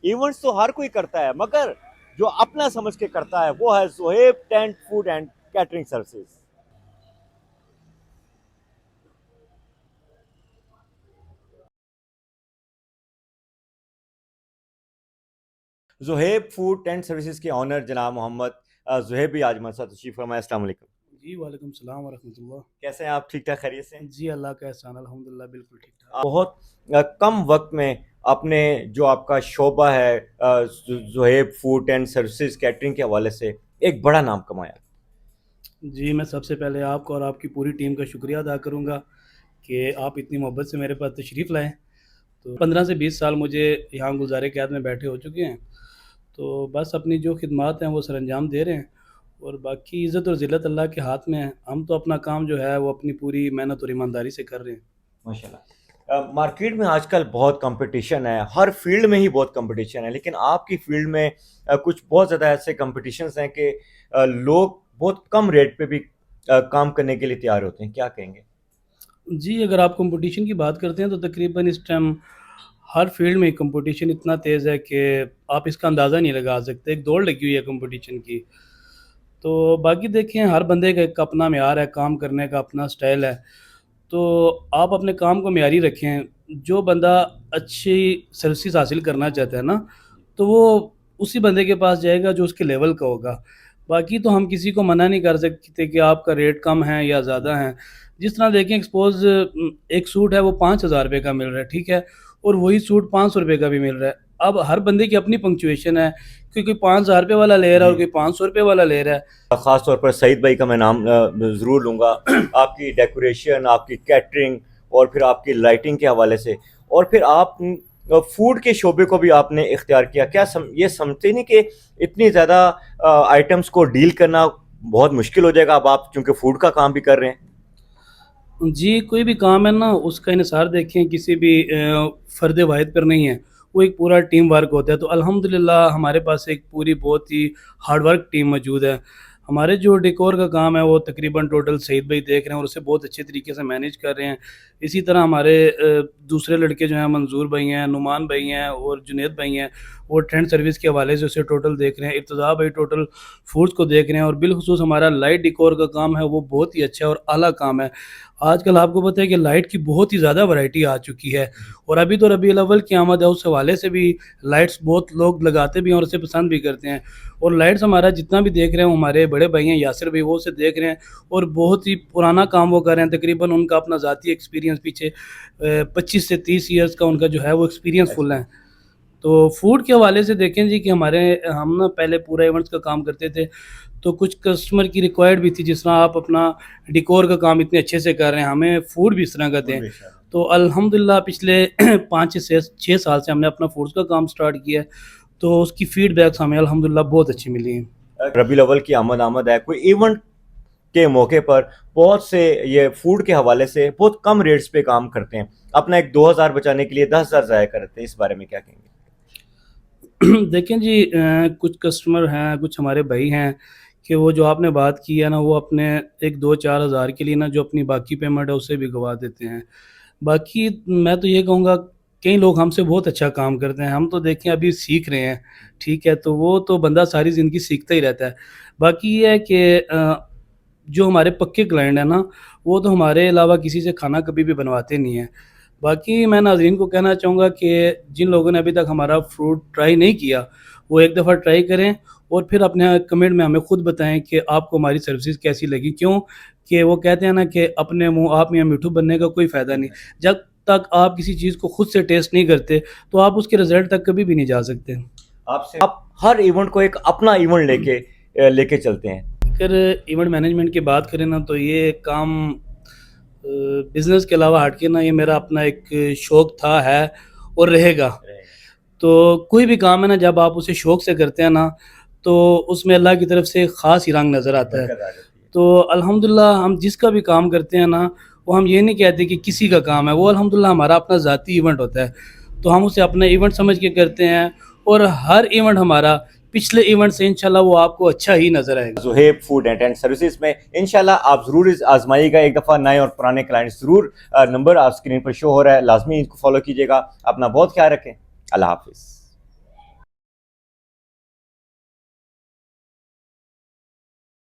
Events تو ہر کوئی کرتا ہے مگر جو اپنا سمجھ کے کرتا ہے وہ ہے Zohaib tent food and catering services. Zohaib food tent services کے آنر جناب محمد زہیب بھی آج ہمارے ساتھ تشریف فرمائے. السلام علیکم. جی وعلیکم السلام ورحمۃ اللہ. کیسے ہیں آپ؟ ٹھیک ٹھاک خیریت سے؟ جی اللہ کا احسان الحمدللہ بالکل ٹھیک ٹھاک. بہت کم وقت میں آپ نے جو آپ کا شعبہ ہے Zohaib food and services catering کے حوالے سے ایک بڑا نام کمایا. جی میں سب سے پہلے آپ کو اور آپ کی پوری ٹیم کا شکریہ ادا کروں گا کہ آپ اتنی محبت سے میرے پاس تشریف لائیں. تو 15 سے 20 سال مجھے یہاں گلزار قیاد میں بیٹھے ہو چکے ہیں. تو بس اپنی جو خدمات ہیں وہ سر انجام دے رہے ہیں اور باقی عزت اور ذلت اللہ کے ہاتھ میں ہے. ہم تو اپنا کام جو ہے وہ اپنی پوری محنت اور ایمانداری سے کر رہے ہیں. ماشاءاللہ. مارکیٹ میں آج کل بہت کمپٹیشن ہے، ہر فیلڈ میں ہی بہت کمپٹیشن ہے، لیکن آپ کی فیلڈ میں کچھ بہت زیادہ ایسے کمپٹیشنز ہیں کہ لوگ بہت کم ریٹ پہ بھی کام کرنے کے لیے تیار ہوتے ہیں. کیا کہیں گے؟ جی اگر آپ کمپٹیشن کی بات کرتے ہیں تو تقریباً اس ٹائم ہر فیلڈ میں کمپٹیشن اتنا تیز ہے کہ آپ اس کا اندازہ نہیں لگا سکتے. ایک دوڑ لگی ہوئی ہے کمپٹیشن کی. تو باقی دیکھیں ہر بندے کا ایک اپنا معیار ہے، کام کرنے کا اپنا سٹائل ہے. تو آپ اپنے کام کو معیاری رکھیں. جو بندہ اچھی سروسز حاصل کرنا چاہتا ہے نا تو وہ اسی بندے کے پاس جائے گا جو اس کے لیول کا ہوگا. باقی تو ہم کسی کو منع نہیں کر سکتے کہ آپ کا ریٹ کم ہے یا زیادہ ہیں. جس طرح دیکھیں ایکسپوز ایک سوٹ ہے وہ 5,000 روپے کا مل رہا ہے، ٹھیک ہے، اور وہی سوٹ 500 روپے کا بھی مل رہا ہے. اب ہر بندے کی اپنی پنکچویشن ہے کہ کوئی 5,000 روپے والا لے رہا ہے اور کوئی 500 روپے والا لے رہا ہے. خاص طور پر سعید بھائی کا میں نام ضرور لوں گا. آپ کی ڈیکوریشن، آپ کی کیٹرنگ اور پھر آپ کی لائٹنگ کے حوالے سے، اور پھر آپ فوڈ کے شعبے کو بھی آپ نے اختیار کیا. کیا یہ سمجھتے نہیں کہ اتنی زیادہ آئٹمس کو ڈیل کرنا بہت مشکل ہو جائے گا اب آپ چونکہ فوڈ کا کام بھی کر رہے ہیں؟ جی کوئی بھی کام ہے نا اس کا انحصار دیکھیں کسی بھی فرد واحد پر نہیں ہے، وہ ایک پورا ٹیم ورک ہوتا ہے. تو الحمدللہ ہمارے پاس ایک پوری بہت ہی ہارڈ ورک ٹیم موجود ہے. ہمارے جو ڈیکور کا کام ہے وہ تقریباً ٹوٹل سعید بھائی دیکھ رہے ہیں اور اسے بہت اچھے طریقے سے مینیج کر رہے ہیں. اسی طرح ہمارے دوسرے لڑکے جو ہیں منظور بھائی ہیں، نعمان بھائی ہیں اور جنید بھائی ہیں، وہ ٹرینڈ سروس کے حوالے سے اسے ٹوٹل دیکھ رہے ہیں. ارتضیٰ بھائی ٹوٹل فوڈز کو دیکھ رہے ہیں. اور بالخصوص ہمارا لائٹ ڈیکور کا کام ہے وہ بہت ہی اچھا ہے اور اعلیٰ کام ہے. آج کل آپ کو پتہ ہے کہ لائٹ کی بہت ہی زیادہ ورائٹی آ چکی ہے اور ابھی تو ربیع الاول کی آمد ہے، اس حوالے سے بھی لائٹس بہت لوگ لگاتے بھی ہیں اور اسے پسند بھی کرتے ہیں. اور لائٹس ہمارا جتنا بھی دیکھ رہے ہیں ہمارے بڑے بھائی ہیں یاسر بھائی، وہ اسے دیکھ رہے ہیں اور بہت ہی پرانا کام وہ کر رہے ہیں. تقریباً ان کا اپنا ذاتی ایکسپیرینس پیچھے 25 سے 30 ایئرس کا ان کا جو ہے وہ ایکسپیرینس فل ہے. تو فوڈ کے حوالے سے دیکھیں جی کہ ہم نا پہلے پورا ایونٹس کا کام کرتے تھے تو کچھ کسٹمر کی ریکوائرڈ بھی تھی، جس طرح آپ اپنا ڈیکور کا کام اتنے اچھے سے کر رہے ہیں ہمیں فوڈ بھی اس طرح کا دیں. تو الحمدللہ پچھلے 5 سے 6 سال سے ہم نے اپنا فوڈز کا کام سٹارٹ کیا ہے تو اس کی فیڈ بیکس ہمیں الحمدللہ بہت اچھی ملی ہیں. ربیع الاول کی آمد ہے، کوئی ایونٹ کے موقع پر بہت سے یہ فوڈ کے حوالے سے بہت کم ریٹس پہ کام کرتے ہیں، اپنا ایک 2,000 بچانے کے لیے 10,000 ضائع کرتے ہیں. اس بارے میں کیا کہیں گے؟ دیکھیں جی کچھ کسٹمر ہیں، کچھ ہمارے بھائی ہیں کہ وہ جو آپ نے بات کی ہے نا وہ اپنے ایک 2-4 ہزار کے لیے نا جو اپنی باقی پیمنٹ ہے اسے بھی گوا دیتے ہیں. باقی میں تو یہ کہوں گا کئی لوگ ہم سے بہت اچھا کام کرتے ہیں. ہم تو دیکھیں ابھی سیکھ رہے ہیں، ٹھیک ہے، تو وہ تو بندہ ساری زندگی سیکھتا ہی رہتا ہے. باقی یہ ہے کہ جو ہمارے پکے کلائنٹ ہیں نا وہ تو ہمارے علاوہ کسی سے کھانا کبھی بھی بنواتے نہیں ہیں. باقی میں ناظرین کو کہنا چاہوں گا کہ جن لوگوں نے ابھی تک ہمارا فوڈ ٹرائی نہیں کیا وہ ایک دفعہ ٹرائی کریں اور پھر اپنے کمنٹ میں ہمیں خود بتائیں کہ آپ کو ہماری سروسز کیسی لگی. کیوں کہ وہ کہتے ہیں نا کہ اپنے منہ آپ میں میٹھو بننے کا کوئی فائدہ نہیں. جب تک آپ کسی چیز کو خود سے ٹیسٹ نہیں کرتے تو آپ اس کے رزلٹ تک کبھی بھی نہیں جا سکتے. آپ ہر ایونٹ کو ایک اپنا ایونٹ لے کے چلتے ہیں. اگر ایونٹ مینجمنٹ کی بات کریں نا تو یہ کام بزنس کے علاوہ ہٹ کے نا یہ میرا اپنا ایک شوق تھا، ہے اور رہے گا. تو کوئی بھی کام ہے نا جب آپ اسے شوق سے کرتے ہیں نا تو اس میں اللہ کی طرف سے خاص ہی رنگ نظر آتا ہے. تو الحمدللہ ہم جس کا بھی کام کرتے ہیں نا وہ ہم یہ نہیں کہتے کہ کسی کا کام ہے، وہ الحمدللہ ہمارا اپنا ذاتی ایونٹ ہوتا ہے تو ہم اسے اپنا ایونٹ سمجھ کے کرتے ہیں اور ہر ایونٹ ہمارا پچھلے ایونٹ سے انشاءاللہ وہ آپ کو اچھا ہی نظر آئے گا. زہیب فوڈ اینڈ سروسز میں انشاءاللہ آپ ضرور آزمائیے گا ایک دفعہ. نئے اور پرانے کلائنٹ ضرور، نمبر آپ اسکرین پر شو ہو رہا ہے، لازمی ان کو فالو کیجیے گا. اپنا بہت خیال رکھیں. اللہ حافظ.